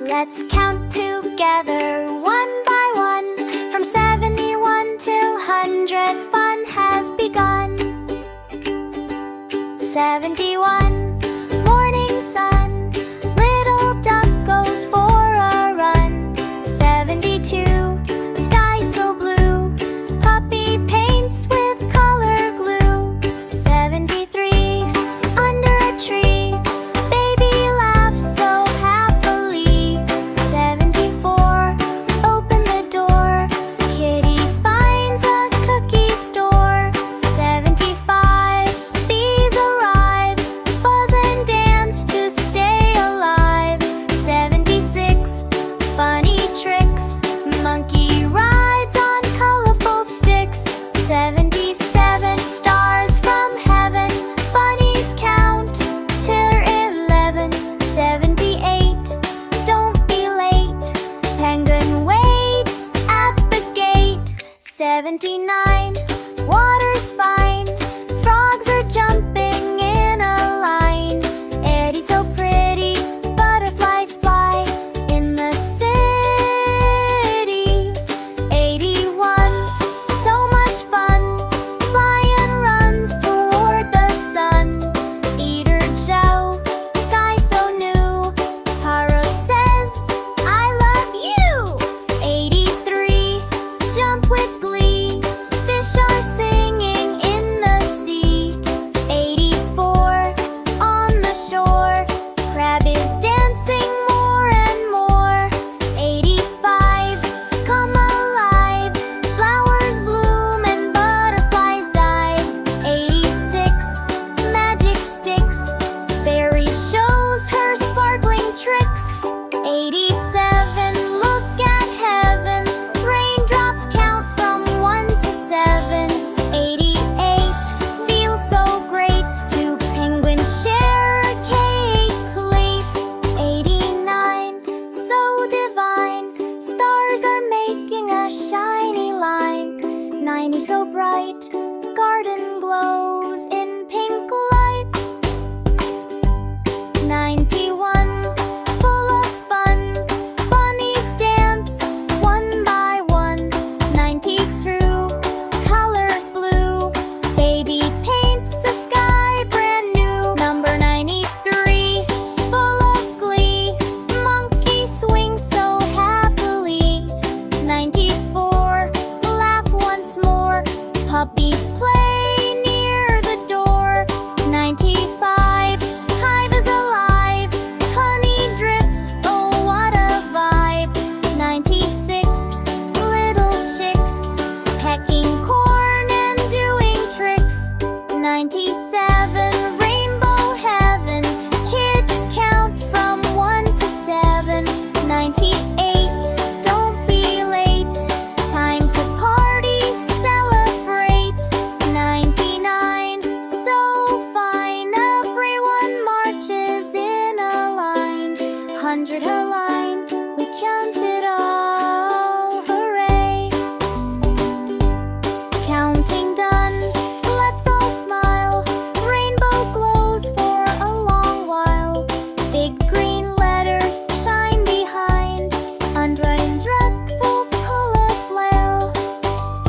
Let's count together one by one. From 71 till 100, fun has begun. 71, morning sun. Little duck goes for a run. 72, sky so blue. Puppy paints with color glue. 73, under a tree. Baby laughs so happily. 74, open the door. Kitty finds a cookie store. 75, bees arrive. Buzz and dance to stay alive. 76, funny tricks. Monkey rides on colorful sticks. 77, stars from heaven. Bunnies count till 11. 78, don't be late. Penguin waits at the gate. 79,